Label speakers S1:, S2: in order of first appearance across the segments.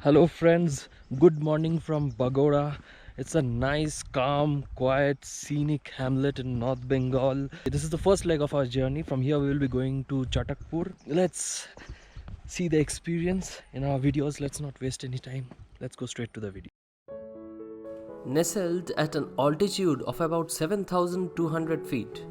S1: Hello friends, good morning from Bagora. It's a nice, calm, quiet, scenic hamlet in North Bengal. This is the first leg of our journey. From here we will be going to Chatakpur. Let's see the experience in our videos. Let's not waste any time. Let's go straight to the video. Nestled at an altitude of about 7,200 feet,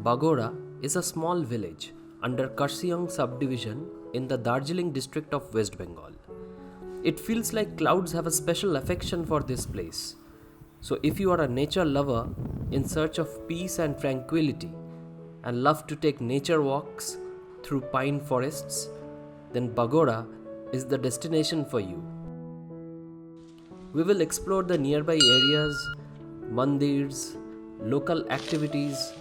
S1: Bagora is a small village under Karsiong subdivision in the Darjeeling district of West Bengal. It feels like clouds have a special affection for this place. So if you are a nature lover in search of peace and tranquility and love to take nature walks through pine forests, then Bagora is the destination for you. We will explore the nearby areas, mandirs, local activities,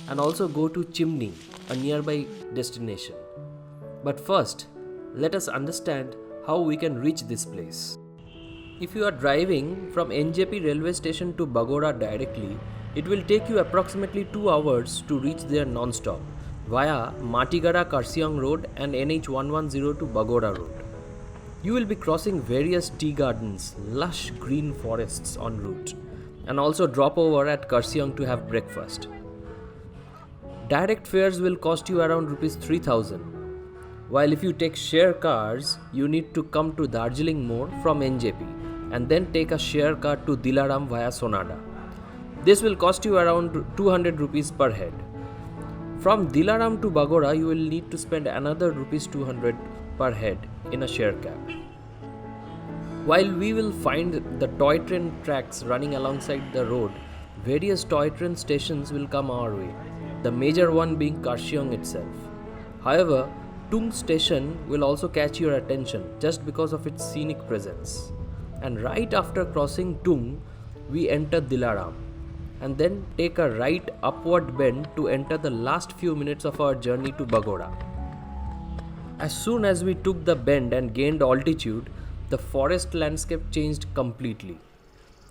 S1: and also go to Chimney, a nearby destination. But first, let us understand how we can reach this place. If you are driving from NJP railway station to Bagora directly, it will take you approximately 2 hours to reach there non-stop via Matigara Karsiong Road and NH 110 to Bagora Road. You will be crossing various tea gardens, lush green forests en route, and also drop over at Karsiong to have breakfast. Direct fares will cost you around Rs 3000. While if you take share cars, you need to come to Darjeeling more from NJP and then take a share car to Dilaram via Sonada. This will cost you around 200 rupees per head. From Dilaram to Bagora, you will need to spend another Rs 200 per head in a share cab. While we will find the toy train tracks running alongside the road, various toy train stations will come our way, the major one being Karsiong itself. However, Tung station will also catch your attention just because of its scenic presence. And right after crossing Tung, we enter Dilaram and then take a right upward bend to enter the last few minutes of our journey to Bagora. As soon as we took the bend and gained altitude, the forest landscape changed completely.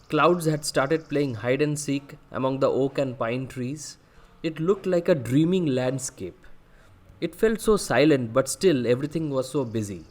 S1: Clouds had started playing hide and seek among the oak and pine trees. It looked like a dreaming landscape. It felt so silent, but still everything was so busy.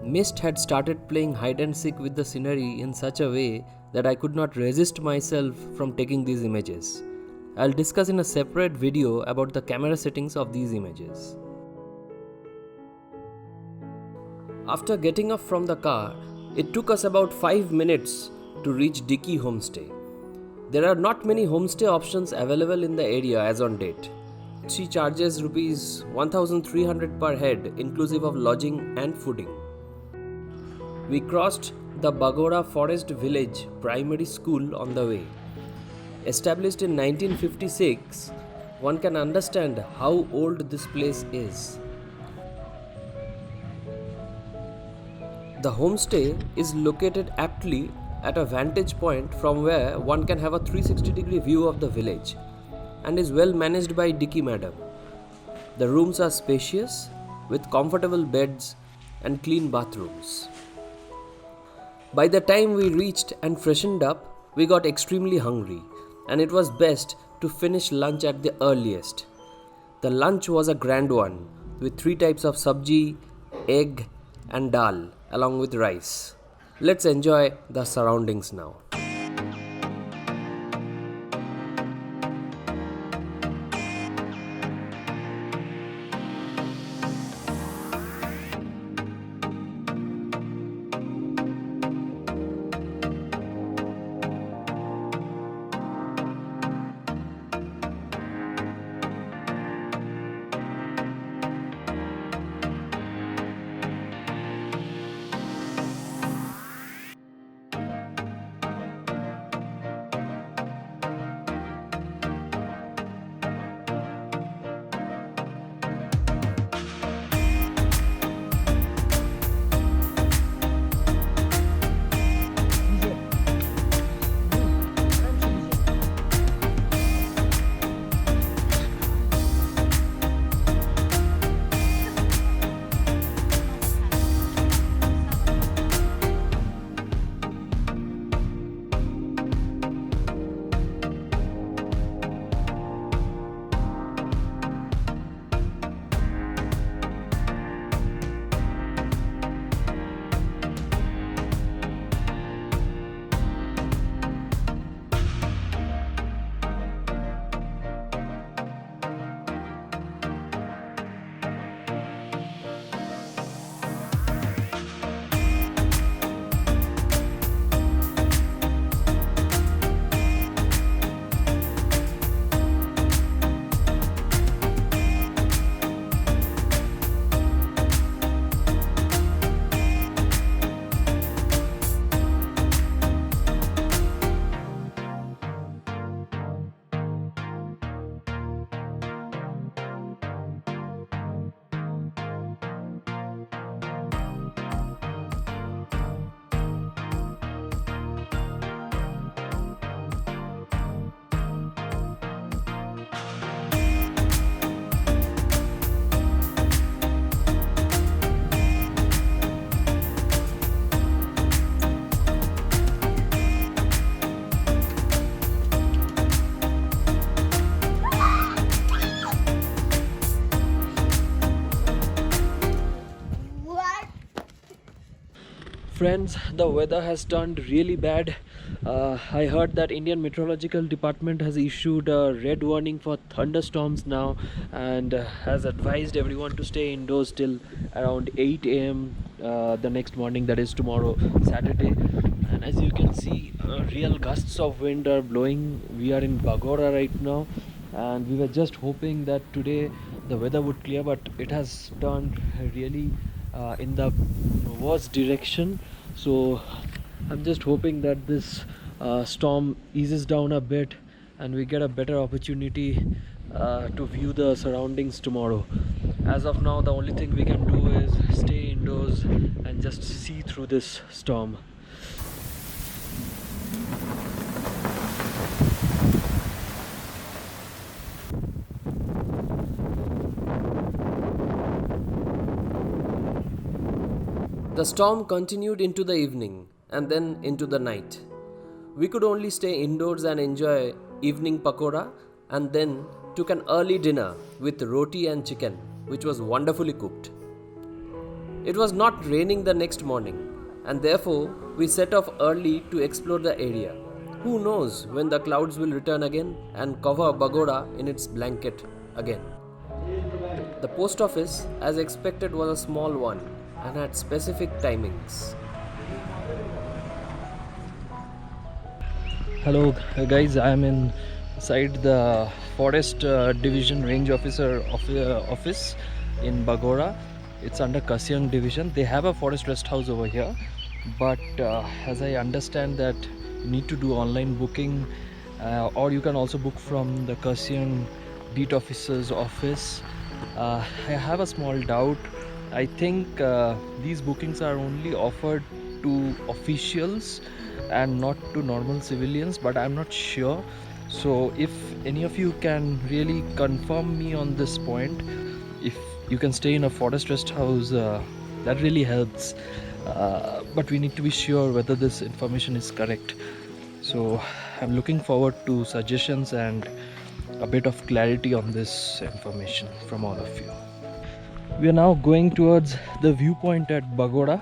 S1: Mist had started playing hide and seek with the scenery in such a way that I could not resist myself from taking these images. I'll discuss in a separate video about the camera settings of these images. After getting off from the car, it took us about 5 minutes to reach Diki Homestay. There are not many homestay options available in the area as on date. She charges Rs 1300 per head inclusive of lodging and fooding. We crossed the Bagora Forest Village Primary School on the way. Established in 1956, one can understand how old this place is. The homestay is located aptly at a vantage point from where one can have a 360-degree view of the village and is well managed by Diki Madam. The rooms are spacious with comfortable beds and clean bathrooms. By the time we reached and freshened up, we got extremely hungry, and it was best to finish lunch at the earliest. The lunch was a grand one, with 3 types of sabji, egg, and dal, along with rice. Let's enjoy the surroundings now. friends, the weather has turned really bad. I heard that Indian Meteorological Department has issued a red warning for thunderstorms now, and has advised everyone to stay indoors till around 8 a.m. The next morning, that is tomorrow, Saturday. And as you can see, real gusts of wind are blowing. We are in Bagora right now, and we were just hoping that today the weather would clear, but it has turned really in the worst direction. So I'm just hoping that this storm eases down a bit and we get a better opportunity to view the surroundings tomorrow. As of now, the only thing we can do is stay indoors and just see through this storm. The storm continued into the evening and then into the night. We could only stay indoors and enjoy evening pakora, and then took an early dinner with roti and chicken, which was wonderfully cooked. It was not raining the next morning, and therefore we set off early to explore the area. Who knows when the clouds will return again and cover Bagora in its blanket again. The post office, as expected, was a small one and had specific timings. Hello guys, I am inside the Forest Division Range Officer office in Bagora. It's under Kasyang Division. They have a forest rest house over here, but as I understand that you need to do online booking, or you can also book from the Kasyang beat officer's office. I have a small doubt. I think these bookings are only offered to officials and not to normal civilians, but I'm not sure. So if any of you can really confirm me on this point, if you can stay in a forest rest house, that really helps. But we need to be sure whether this information is correct. So I'm looking forward to suggestions and a bit of clarity on this information from all of you. We are now going towards the viewpoint at Bagora,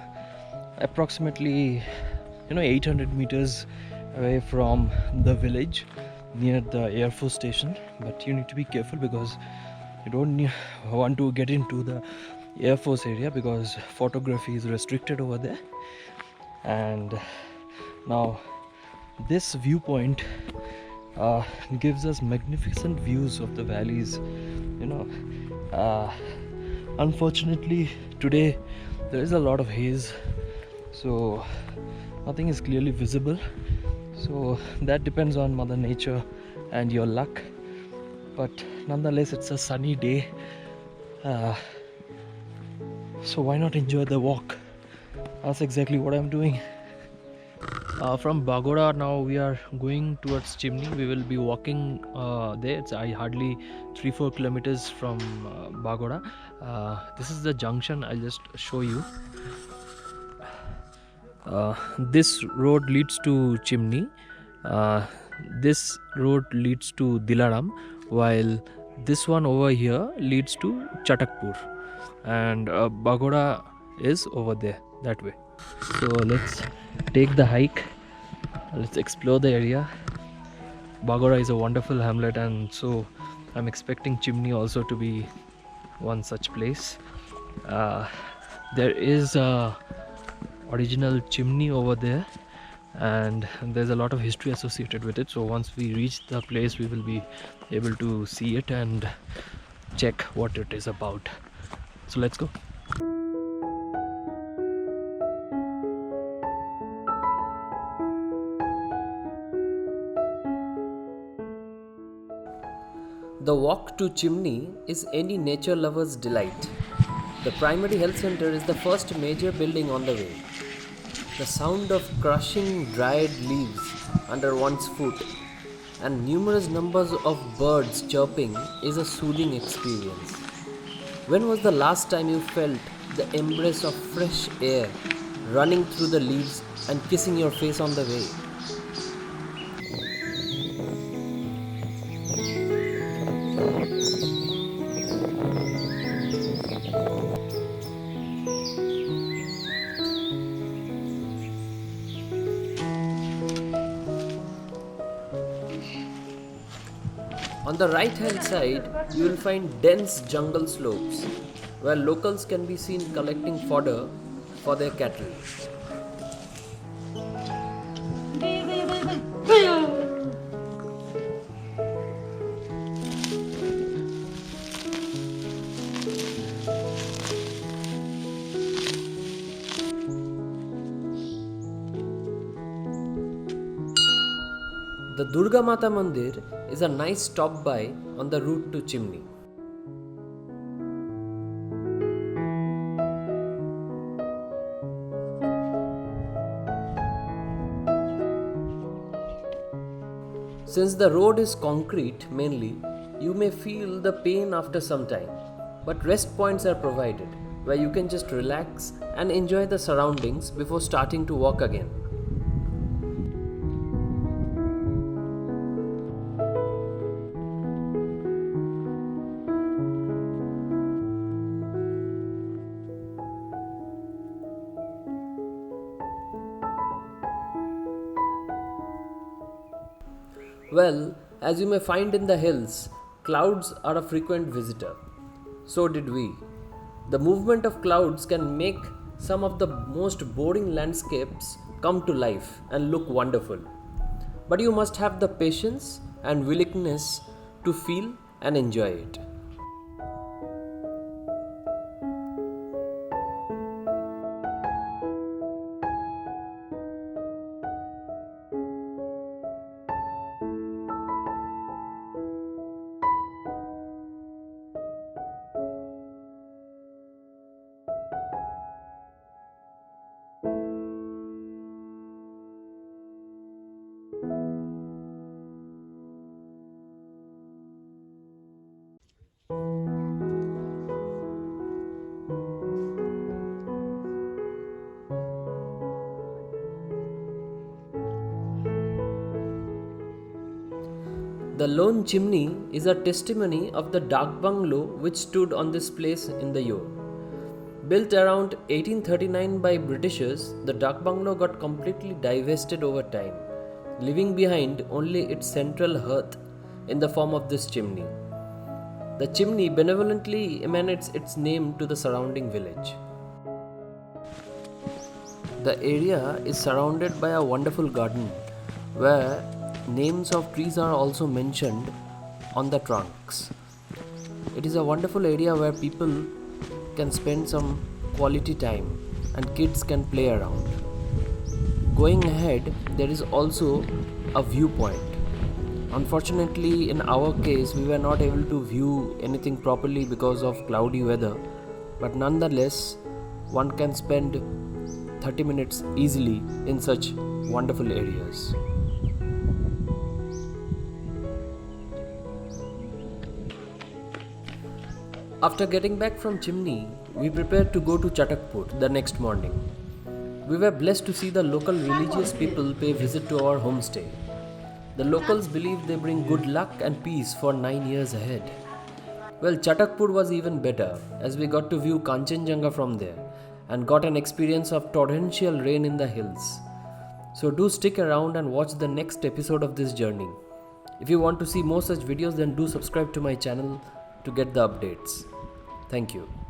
S1: approximately 800 meters away from the village near the Air Force station. But you need to be careful because you don't want to get into the Air Force area because photography is restricted over there. And now this viewpoint gives us magnificent views of the valleys. Unfortunately today there is a lot of haze, so nothing is clearly visible. So that depends on Mother Nature and your luck, but nonetheless it's a sunny day, so why not enjoy the walk? That's exactly what I'm doing. From Bagora now we are going towards Chimney. We will be walking there. It's hardly 3-4 kilometers from Bagora. This is the junction. I'll just show you. This road leads to Chimney. This road leads to Dilaram, while this one over here leads to Chatakpur, and Bagora is over there that way. So let's take the hike, let's explore the area. Bagora is a wonderful hamlet, and so I'm expecting Chimney also to be one such place. There is a original chimney over there, and there's a lot of history associated with it. So once we reach the place, we will be able to see it and check what it is about. So let's go. The walk to Chimney is any nature lover's delight. The primary health center is the first major building on the way. The sound of crushing dried leaves under one's foot and numerous numbers of birds chirping is a soothing experience. When was the last time you felt the embrace of fresh air running through the leaves and kissing your face on the way? On the right hand side, you will find dense jungle slopes where locals can be seen collecting fodder for their cattle. The Durga Mata Mandir is a nice stop by on the route to Chimney. Since the road is concrete mainly, you may feel the pain after some time, but rest points are provided where you can just relax and enjoy the surroundings before starting to walk again. Well, as you may find in the hills, clouds are a frequent visitor. So did we. The movement of clouds can make some of the most boring landscapes come to life and look wonderful. But you must have the patience and willingness to feel and enjoy it. The lone chimney is a testimony of the dak bungalow which stood on this place in the Yor. Built around 1839 by Britishers, the dak bungalow got completely divested over time, leaving behind only its central hearth in the form of this chimney. The chimney benevolently emanates its name to the surrounding village. The area is surrounded by a wonderful garden where names of trees are also mentioned on the trunks. It is a wonderful area where people can spend some quality time and kids can play around. Going ahead, there is also a viewpoint. Unfortunately, in our case, we were not able to view anything properly because of cloudy weather, but nonetheless, one can spend 30 minutes easily in such wonderful areas. After getting back from Chimney, we prepared to go to Chatakpur the next morning. We were blessed to see the local religious people pay visit to our homestay. The locals believe they bring good luck and peace for 9 years ahead. Well, Chatakpur was even better as we got to view Kanchenjunga from there and got an experience of torrential rain in the hills. So do stick around and watch the next episode of this journey. If you want to see more such videos, then do subscribe to my channel to get the updates. Thank you.